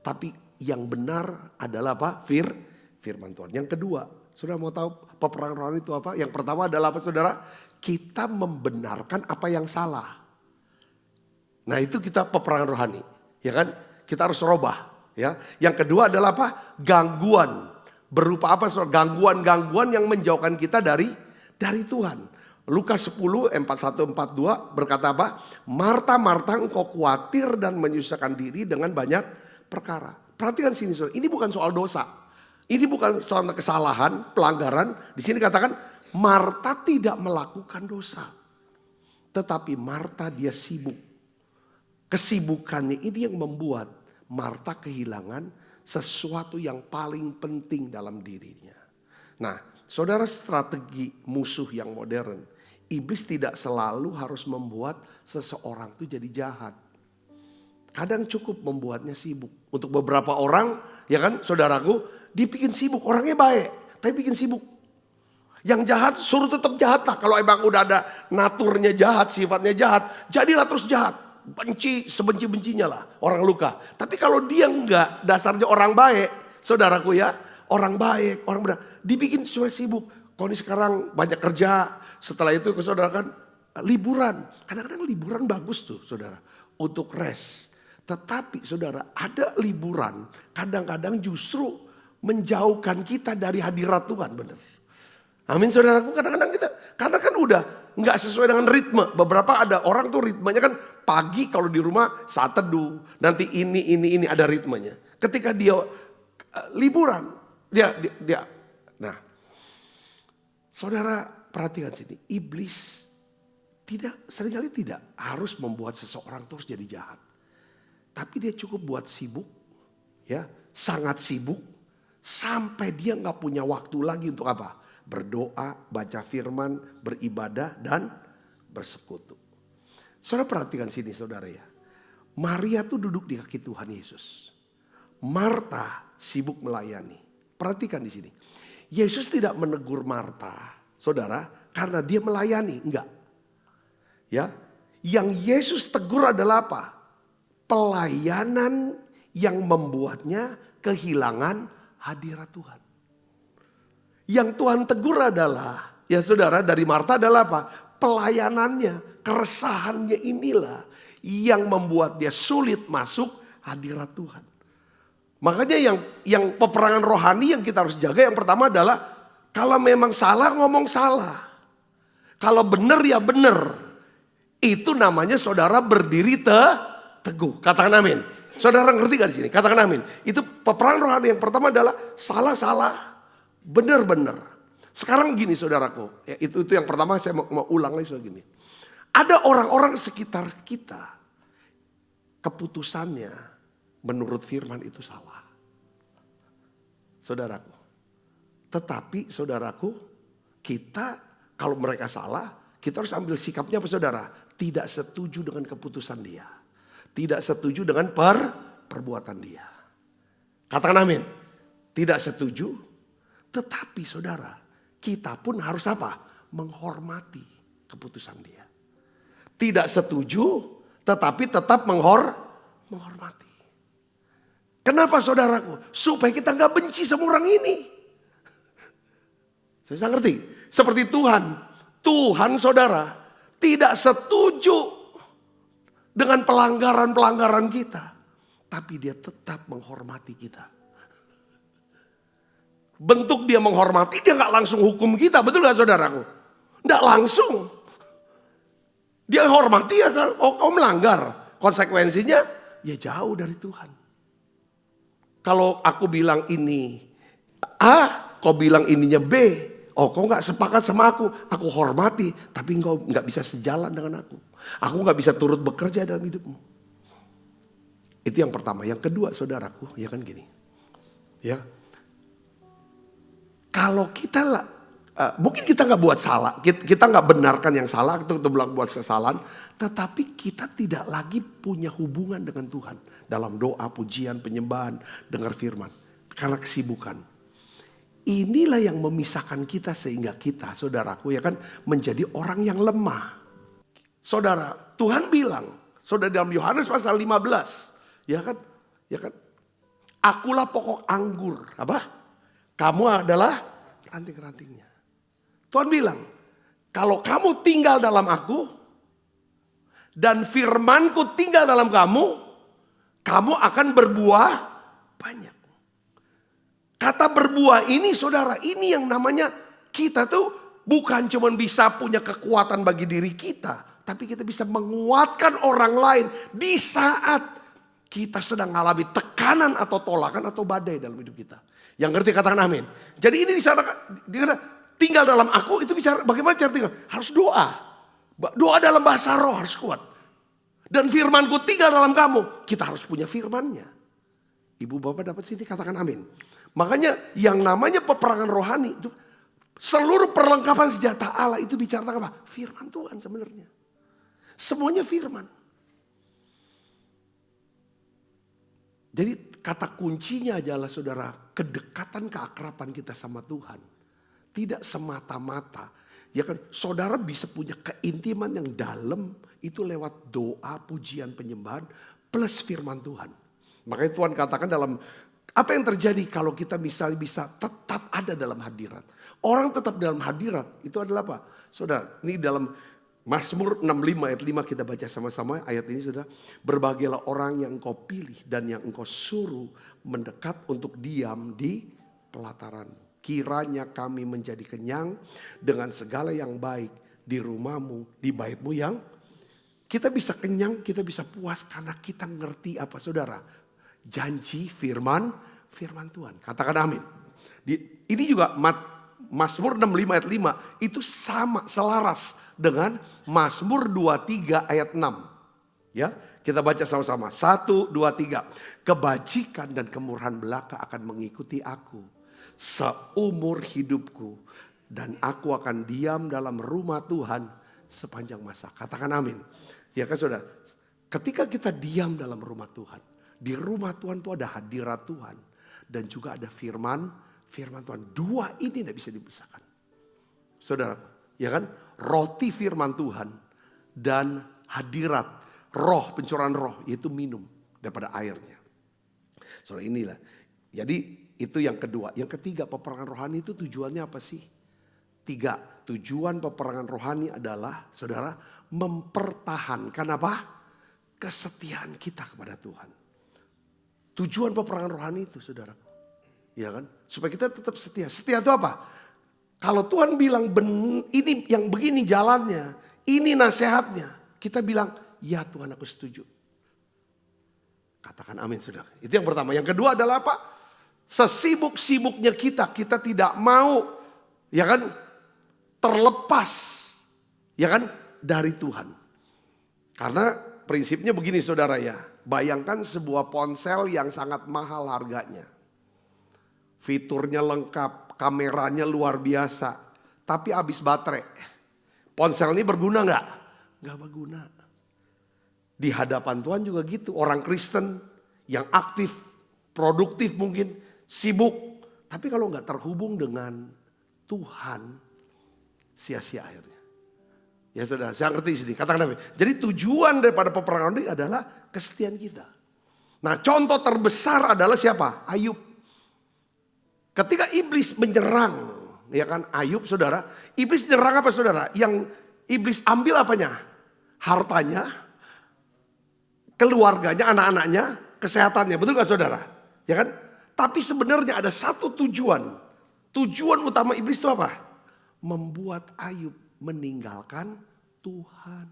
Tapi yang benar adalah apa? Firman Tuhan. Yang kedua, saudara mau tahu peperangan rohani itu apa? Yang pertama adalah apa saudara? Kita membenarkan apa yang salah. Nah itu kita peperangan rohani. Ya kan? Kita harus rubah. Ya. Yang kedua adalah apa? Gangguan. Berupa apa saudara? Gangguan-gangguan yang menjauhkan kita dari Tuhan. Lukas 10, 41, 42 berkata apa? Marta, Marta engkau khawatir dan menyusahkan diri dengan banyak perkara. Perhatikan sini saudara. Ini bukan soal dosa. Ini bukan soal kesalahan, pelanggaran. Di sini katakan Marta tidak melakukan dosa. Tetapi Marta dia sibuk. Kesibukannya ini yang membuat Marta kehilangan sesuatu yang paling penting dalam dirinya. Nah, saudara strategi musuh yang modern. Iblis tidak selalu harus membuat seseorang itu jadi jahat. Kadang cukup membuatnya sibuk. Untuk beberapa orang, ya kan saudaraku, dibikin sibuk. Orangnya baik, tapi bikin sibuk. Yang jahat suruh tetap jahat lah. Kalau emang udah ada naturnya jahat, sifatnya jahat, jadilah terus jahat. Benci, sebenci-bencinya lah orang luka. Tapi kalau dia enggak, dasarnya orang baik, saudaraku ya, orang baik, orang benar, dibikin sesuai sibuk. Kalau ini sekarang banyak kerja, setelah itu saudara kan liburan. Kadang-kadang liburan bagus tuh saudara, untuk rest. Tetapi saudara, ada liburan kadang-kadang justru menjauhkan kita dari hadirat Tuhan, benar. Amin saudaraku, kadang-kadang kita, karena kan udah nggak sesuai dengan ritme. Beberapa ada orang tuh ritmenya kan pagi kalau di rumah saat teduh, nanti ini ada ritmenya. Ketika dia liburan, dia. Nah, saudara perhatikan sini, iblis seringkali tidak harus membuat seseorang terus jadi jahat. Tapi dia cukup buat sibuk, ya, sangat sibuk, sampai dia nggak punya waktu lagi untuk apa? Berdoa, baca firman, beribadah, dan bersekutu. Saudara perhatikan sini saudara ya. Maria tuh duduk di kaki Tuhan Yesus. Marta sibuk melayani. Perhatikan di sini. Yesus tidak menegur Marta, saudara, karena dia melayani, enggak. Ya, yang Yesus tegur adalah apa? Pelayanan yang membuatnya kehilangan hadirat Tuhan. Yang Tuhan tegur adalah, ya saudara, dari Marta adalah apa? Pelayanannya, keresahannya inilah yang membuat dia sulit masuk hadirat Tuhan. Makanya yang peperangan rohani yang kita harus jaga yang pertama adalah kalau memang salah ngomong salah. Kalau benar ya benar. Itu namanya saudara berdiri teguh. Katakan amin. Saudara ngerti gak di sini? Katakan amin. Itu peperangan rohani yang pertama adalah salah-salah. Benar-benar. Sekarang gini saudaraku. Ya, itu yang pertama saya mau ulang lagi soal gini. Ada orang-orang sekitar kita. Keputusannya menurut firman itu salah. Saudaraku. Tetapi saudaraku. Kita kalau mereka salah. Kita harus ambil sikapnya apa saudara? Tidak setuju dengan keputusan dia. Tidak setuju dengan perbuatan dia. Katakan amin. Tidak setuju. Tetapi saudara, kita pun harus apa? Menghormati keputusan dia. Tidak setuju, tetapi tetap menghormati. Kenapa saudaraku? Supaya kita gak benci sama orang ini. Saya bisa ngerti? Seperti Tuhan saudara tidak setuju dengan pelanggaran-pelanggaran kita. Tapi dia tetap menghormati kita. Bentuk dia menghormati, dia gak langsung hukum kita. Betul gak saudaraku? Gak langsung. Dia hormati ya, kau melanggar. Konsekuensinya ya jauh dari Tuhan. Kalau aku bilang ini A, kau bilang ininya B. Oh kau gak sepakat sama aku hormati. Tapi kau gak bisa sejalan dengan aku. Aku gak bisa turut bekerja dalam hidupmu. Itu yang pertama. Yang kedua saudaraku, ya kan gini. Ya. Kalau kita mungkin kita gak buat salah. Kita gak benarkan yang salah. Kita bilang buat kesalahan. Tetapi kita tidak lagi punya hubungan dengan Tuhan. Dalam doa, pujian, penyembahan, dengar firman. Karena kesibukan. Inilah yang memisahkan kita sehingga kita, saudaraku, ya kan, menjadi orang yang lemah. Saudara, Tuhan bilang, saudara dalam Yohanes pasal 15, ya kan? Akulah pokok anggur, apa? Kamu adalah ranting-rantingnya. Tuhan bilang, kalau kamu tinggal dalam aku dan firmanku tinggal dalam kamu akan berbuah banyak. Kata berbuah ini saudara, ini yang namanya kita tuh bukan cuma bisa punya kekuatan bagi diri kita. Tapi kita bisa menguatkan orang lain di saat kita sedang mengalami tekanan atau tolakan atau badai dalam hidup kita. Yang ngerti katakan amin. Jadi ini disana tinggal dalam aku itu bicara bagaimana cara tinggal. Harus doa. Doa dalam bahasa roh harus kuat. Dan firmanku tinggal dalam kamu. Kita harus punya firmannya. Ibu bapak dapat sini katakan amin. Makanya yang namanya peperangan rohani itu seluruh perlengkapan senjata Allah itu bicara tentang apa? Firman Tuhan sebenarnya. Semuanya firman. Jadi kata kuncinya adalah saudara, kedekatan keakraban kita sama Tuhan. Tidak semata-mata. Ya kan, saudara bisa punya keintiman yang dalam itu lewat doa, pujian, penyembahan plus firman Tuhan. Makanya Tuhan katakan dalam apa yang terjadi kalau kita misalnya bisa tetap ada dalam hadirat. Orang tetap dalam hadirat itu adalah apa? Saudara, ini dalam Mazmur 65 ayat 5 kita baca sama-sama ayat ini sudah. Berbahagialah orang yang engkau pilih dan yang engkau suruh mendekat untuk diam di pelataran. Kiranya kami menjadi kenyang dengan segala yang baik di rumahmu, di baitmu yang kita bisa kenyang, kita bisa puas karena kita ngerti apa saudara. Janji firman Tuhan. Katakan amin. Ini juga Mazmur 65 ayat 5 itu sama selaras dengan Mazmur 23 ayat 6. Ya, kita baca sama-sama. 1, 2, 3. Kebajikan dan kemurahan belaka akan mengikuti aku seumur hidupku. Dan aku akan diam dalam rumah Tuhan sepanjang masa. Katakan amin. Ya kan saudara. Ketika kita diam dalam rumah Tuhan. Di rumah Tuhan itu ada hadirat Tuhan. Dan juga ada firman Tuhan. Dua ini tidak bisa dipisahkan. Saudara, ya kan? Roti firman Tuhan dan hadirat roh, pencurahan roh, yaitu minum daripada airnya. Saudara, inilah. Jadi itu yang kedua. Yang ketiga, peperangan rohani itu tujuannya apa sih? 3. Tujuan peperangan rohani adalah, saudara, mempertahankan apa? Kesetiaan kita kepada Tuhan. Tujuan peperangan rohani itu, saudara. Ya kan? Supaya kita tetap setia. Setia itu apa? Kalau Tuhan bilang ini yang begini jalannya, ini nasihatnya. Kita bilang, ya Tuhan aku setuju. Katakan amin saudara. Itu yang pertama. Yang kedua adalah apa? Sesibuk-sibuknya kita tidak mau ya kan terlepas ya kan dari Tuhan. Karena prinsipnya begini saudara ya. Bayangkan sebuah ponsel yang sangat mahal harganya. Fiturnya lengkap, kameranya luar biasa. Tapi habis baterai. Ponsel ini berguna nggak? Nggak berguna. Di hadapan Tuhan juga gitu. Orang Kristen yang aktif, produktif mungkin, sibuk. Tapi kalau nggak terhubung dengan Tuhan, sia-sia akhirnya. Ya saudara, saya ngerti sini. Katakan apa? Jadi tujuan daripada peperangan ini adalah kesetiaan kita. Nah contoh terbesar adalah siapa? Ayub. Ketika iblis menyerang, ya kan Ayub saudara. Iblis menyerang apa saudara? Yang iblis ambil apanya? Hartanya, keluarganya, anak-anaknya, kesehatannya. Betul gak saudara? Ya kan? Tapi sebenarnya ada satu tujuan. Tujuan utama iblis itu apa? Membuat Ayub meninggalkan Tuhan.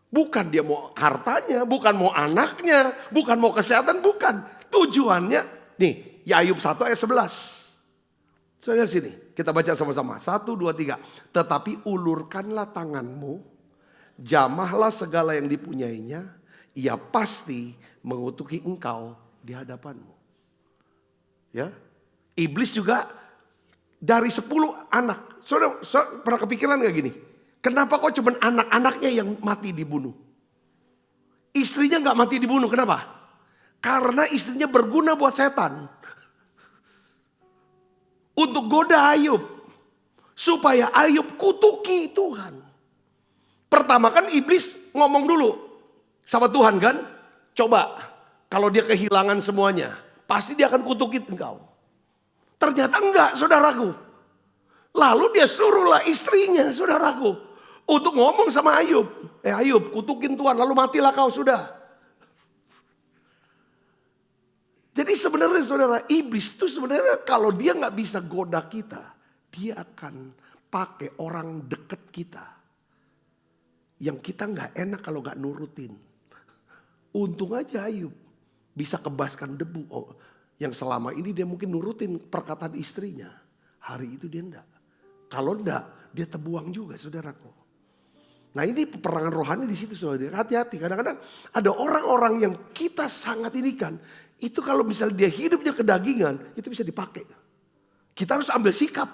Bukan dia mau hartanya, bukan mau anaknya, bukan mau kesehatan, bukan. Tujuannya, nih ya Ayub 1 ayat 11. Soalnya sini, kita baca sama-sama. 1, 2, 3. Tetapi ulurkanlah tanganmu, jamahlah segala yang dipunyainya, ia pasti mengutuki engkau di hadapanmu. Ya, iblis juga dari 10 anak. Saudara pernah kepikiran gak gini? Kenapa kok cuma anak-anaknya yang mati dibunuh? Istrinya gak mati dibunuh, kenapa? Karena istrinya berguna buat setan. Untuk goda Ayub. Supaya Ayub kutuki Tuhan. Pertama kan iblis ngomong dulu sama Tuhan kan. Coba kalau dia kehilangan semuanya. Pasti dia akan kutuki engkau. Ternyata enggak saudaraku. Lalu dia suruhlah istrinya saudaraku. Untuk ngomong sama Ayub. Ayub kutukin Tuhan lalu matilah kau sudah. Jadi sebenarnya saudara iblis itu sebenarnya kalau dia gak bisa goda kita. Dia akan pakai orang deket kita. Yang kita gak enak kalau gak nurutin. Untung aja Ayub bisa kebaskan debu. Yang selama ini dia mungkin nurutin perkataan istrinya. Hari itu dia enggak. Kalau enggak dia terbuang juga saudaraku. Nah ini peperangan rohani di situ saudara. Hati-hati kadang-kadang ada orang-orang yang kita sangat ini kan. Itu kalau misalnya dia hidupnya kedagingan, itu bisa dipakai. Kita harus ambil sikap.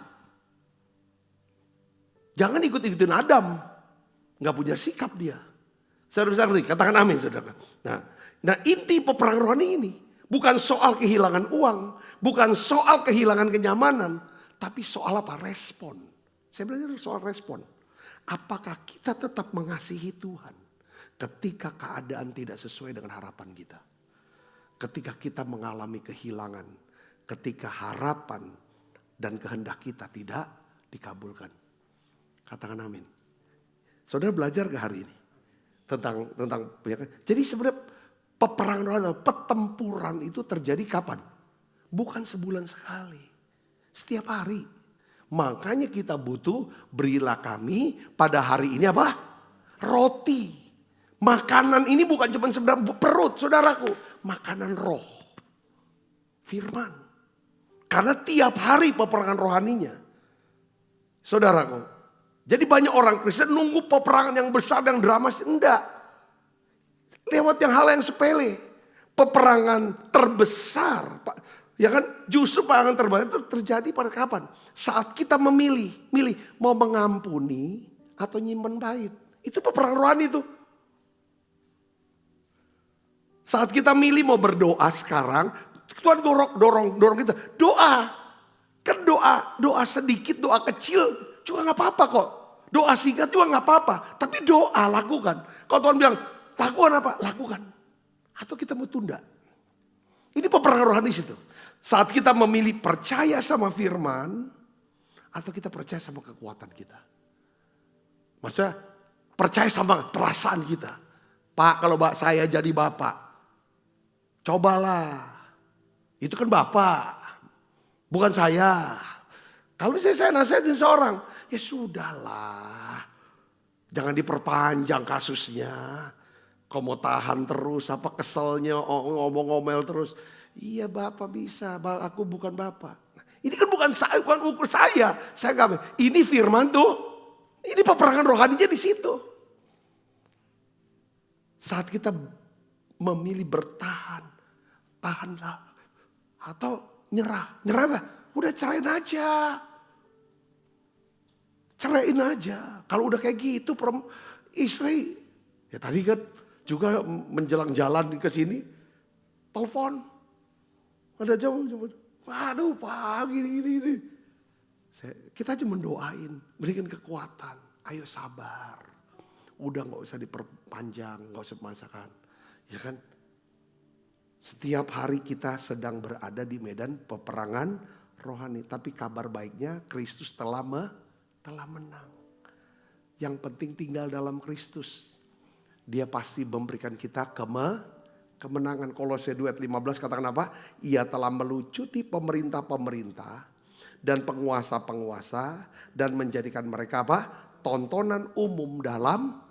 Jangan ikut-ikutin Adam. Gak punya sikap dia. Saudara-saudara, katakan amin saudara. Nah inti peperangan rohani ini. Bukan soal kehilangan uang. Bukan soal kehilangan kenyamanan. Tapi soal apa? Respon. Saya belajar soal respon. Apakah kita tetap mengasihi Tuhan. Ketika keadaan tidak sesuai dengan harapan kita. Ketika kita mengalami kehilangan, ketika harapan dan kehendak kita tidak dikabulkan. Katakan amin. Saudara belajar ke hari ini? Tentang ya kan? Jadi sebenarnya peperangan rohani, pertempuran itu terjadi kapan? Bukan sebulan sekali. Setiap hari. Makanya kita butuh, berilah kami pada hari ini apa? Roti. Makanan ini bukan cuma sebenarnya perut, saudaraku. Makanan roh. Firman. Karena tiap hari peperangan rohaninya. Saudaraku. Jadi banyak orang Kristen nunggu peperangan yang besar, yang dramatis. Enggak. Lewat yang hal yang sepele. Peperangan terbesar. Ya kan, justru peperangan terbesar itu terjadi pada kapan? Saat kita milih mau mengampuni atau nyimpen bait. Itu peperangan rohani itu. Saat kita milih mau berdoa sekarang, Tuhan dorong kita. Doa. Kan doa sedikit, doa kecil juga gak apa-apa kok. Doa singkat juga gak apa-apa. Tapi doa lakukan. Kalau Tuhan bilang, lakukan apa? Lakukan. Atau kita mau tunda. Ini peperangan rohani situ. Saat kita memilih percaya sama firman, atau kita percaya sama kekuatan kita. Maksudnya percaya sama perasaan kita. Pak, kalau saya jadi bapak, cobalah. Itu kan bapak, bukan saya. Kalau saya nasihatin seorang, ya sudahlah. Jangan diperpanjang kasusnya. Kau mau tahan terus, apa keselnya, ngomong-ngomel terus. Iya bapak bisa, aku bukan bapak. Ini kan bukan ukur saya. Saya nggak. Ini firman tuh. Ini peperangan rohaninya di situ. Saat kita memilih bertahan, tahanlah. Atau nyerah lah. Udah ceraiin aja. Ceraiin aja. Kalau udah kayak gitu istri. Ya tadi kan juga menjelang jalan ke sini. Telepon. Ada jam. Waduh Pak gini. Kita aja mendoain. Berikan kekuatan. Ayo sabar. Udah gak usah diperpanjang. Gak usah memaksakan. Ya kan. Setiap hari kita sedang berada di medan peperangan rohani. Tapi kabar baiknya Kristus telah menang. Yang penting tinggal dalam Kristus. Dia pasti memberikan kita kemenangan. Kolose 2 ayat 15 katakan apa? Ia telah melucuti pemerintah-pemerintah dan penguasa-penguasa. Dan menjadikan mereka apa? Tontonan umum dalam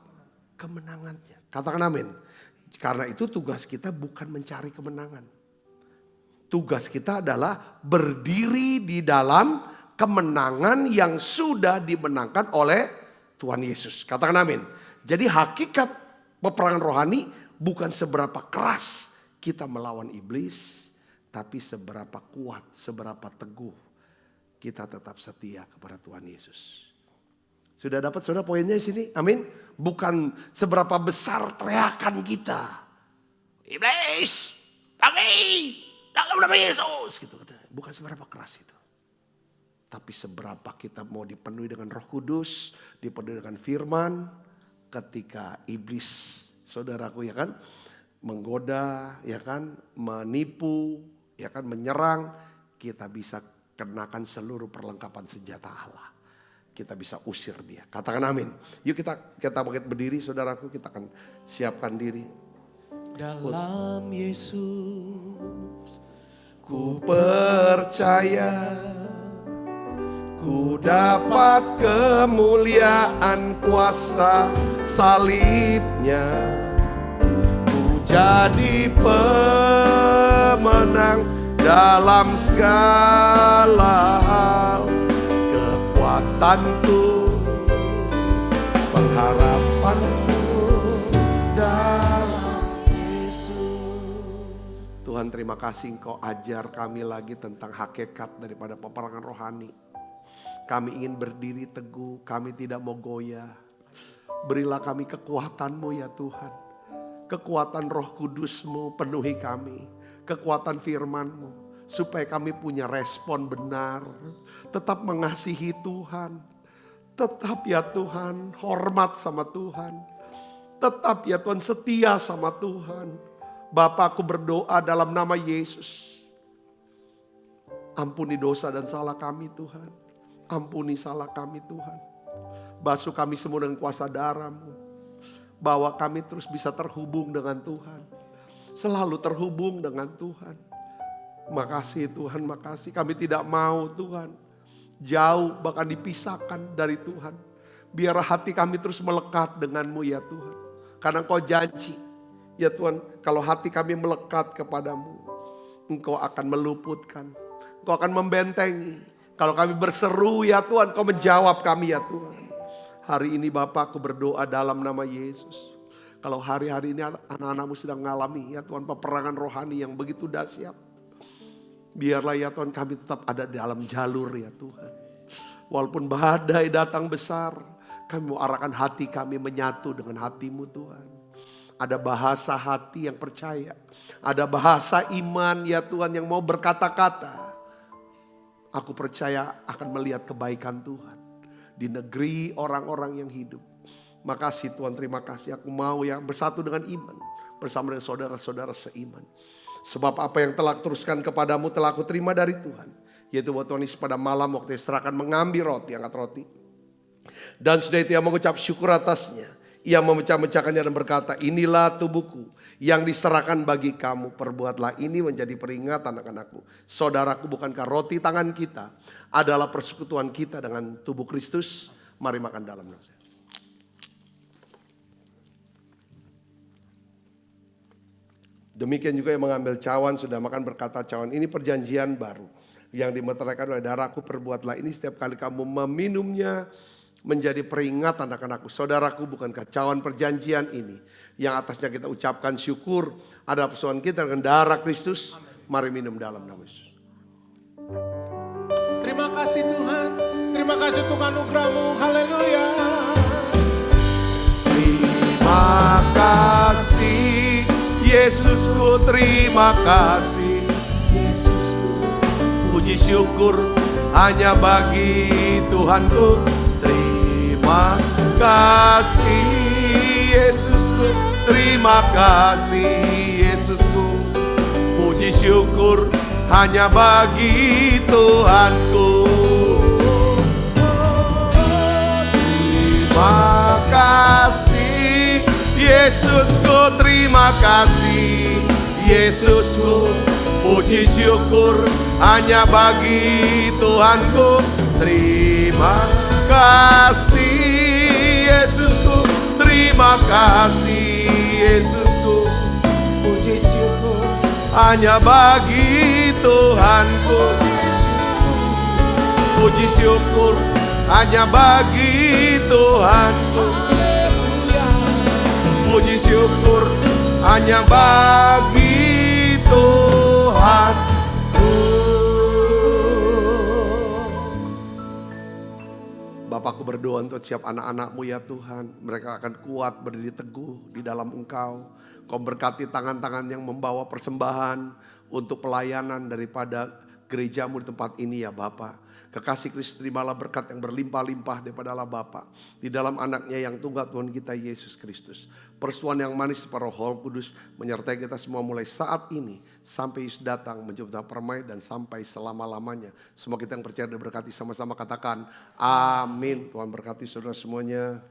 kemenangannya. Katakan amin. Karena itu tugas kita bukan mencari kemenangan. Tugas kita adalah berdiri di dalam kemenangan yang sudah dimenangkan oleh Tuhan Yesus. Katakan amin. Jadi hakikat peperangan rohani bukan seberapa keras kita melawan iblis. Tapi seberapa kuat, seberapa teguh kita tetap setia kepada Tuhan Yesus. Sudah dapat saudara poinnya di sini? Amin. Bukan seberapa besar teriakan kita. Iblis, pergi dalam nama Yesus. Gitu. Bukan seberapa keras itu. Tapi seberapa kita mau dipenuhi dengan Roh Kudus, dipenuhi dengan firman. Ketika iblis, saudaraku ya kan, menggoda, ya kan, menipu, ya kan, menyerang, kita bisa kenakan seluruh perlengkapan senjata Allah. Kita bisa usir dia. Katakan amin. Yuk kita bangkit berdiri saudaraku. Kita akan siapkan diri. Dalam Yesus ku percaya, ku dapat kemuliaan kuasa salibnya. Ku jadi pemenang dalam segala hal. Kekuatanku, pengharapanku dalam Yesus. Tuhan terima kasih Engkau ajar kami lagi tentang hakikat daripada peperangan rohani. Kami ingin berdiri teguh, kami tidak mau goyah. Berilah kami kekuatan-Mu ya Tuhan. Kekuatan Roh Kudus-Mu penuhi kami. Kekuatan firman-Mu. Supaya kami punya respon benar. Tetap mengasihi Tuhan. Tetap ya Tuhan hormat sama Tuhan. Tetap ya Tuhan setia sama Tuhan. Bapa, aku berdoa dalam nama Yesus. Ampuni dosa dan salah kami Tuhan. Ampuni salah kami Tuhan. Basuh kami semua dengan kuasa darah-Mu. Bahwa kami terus bisa terhubung dengan Tuhan. Selalu terhubung dengan Tuhan. Makasih Tuhan, makasih. Kami tidak mau Tuhan jauh bahkan dipisahkan dari Tuhan. Biar hati kami terus melekat dengan-Mu ya Tuhan. Karena Engkau janji ya Tuhan, kalau hati kami melekat kepadamu, Engkau akan meluputkan, Engkau akan membentengi. Kalau kami berseru ya Tuhan, Engkau menjawab kami ya Tuhan. Hari ini Bapa, aku berdoa dalam nama Yesus. Kalau hari-hari ini anak-anak-Mu sedang mengalami ya Tuhan peperangan rohani yang begitu dahsyat. Biarlah ya Tuhan kami tetap ada di dalam jalur ya Tuhan. Walaupun badai datang besar, kami mau arahkan hati kami menyatu dengan hati-Mu Tuhan. Ada bahasa hati yang percaya. Ada bahasa iman ya Tuhan yang mau berkata-kata. Aku percaya akan melihat kebaikan Tuhan. Di negeri orang-orang yang hidup. Makasih Tuhan, terima kasih. Aku mau yang bersatu dengan iman. Bersama dengan saudara-saudara seiman. Sebab apa yang telah teruskan kepadamu telah aku terima dari Tuhan. Yaitu bahwa Tuhan Yesus pada malam waktu Yesus mengambil roti, angkat roti. Dan sudah itu ia mengucap syukur atasnya. Ia memecah-mecahkannya dan berkata, inilah tubuhku yang diserahkan bagi kamu. Perbuatlah ini menjadi peringatan akan-Aku. Saudaraku, bukankah roti tangan kita adalah persekutuan kita dengan tubuh Kristus? Mari makan dalam nama. Demikian juga yang mengambil cawan sudah makan berkata, cawan ini perjanjian baru yang dimeteraikan oleh darahku. Perbuatlah ini setiap kali kamu meminumnya menjadi peringatan akan Aku. Saudaraku, bukankah cawan perjanjian ini yang atasnya kita ucapkan syukur ada persoalan kita dengan darah Kristus? Mari minum dalam nama Yesus. Terima kasih Tuhan. Terima kasih Tuhan anugerah-Mu. Haleluya. Terima kasih Yesusku, terima kasih Yesusku. Puji syukur hanya bagi Tuhanku. Terima kasih Yesusku, terima kasih Yesusku. Puji syukur hanya bagi Tuhanku. Terima kasih Yesusku, terima kasih Yesusku. Puji syukur hanya bagi Tuhanku. Terima kasih Yesusku, terima kasih Yesusku. Puji syukur hanya bagi Tuhanku. Puji syukur hanya bagi Tuhanku. Puji syukur hanya bagi Tuhanku. Bapakku berdoa untuk setiap anak-anak-Mu ya Tuhan. Mereka akan kuat berdiri teguh di dalam Engkau. Kau berkati tangan-tangan yang membawa persembahan untuk pelayanan daripada gereja-Mu di tempat ini ya Bapa. Kekasih Kristus, terimalah berkat yang berlimpah-limpah daripada Allah Bapa. Di dalam anaknya yang tunggal Tuhan kita Yesus Kristus. Persetujuan yang manis para Roh Kudus menyertai kita semua mulai saat ini. Sampai Yesus datang menjemput permai dan sampai selama-lamanya. Semua kita yang percaya dan berkati sama-sama katakan amin. Tuhan berkati saudara semuanya.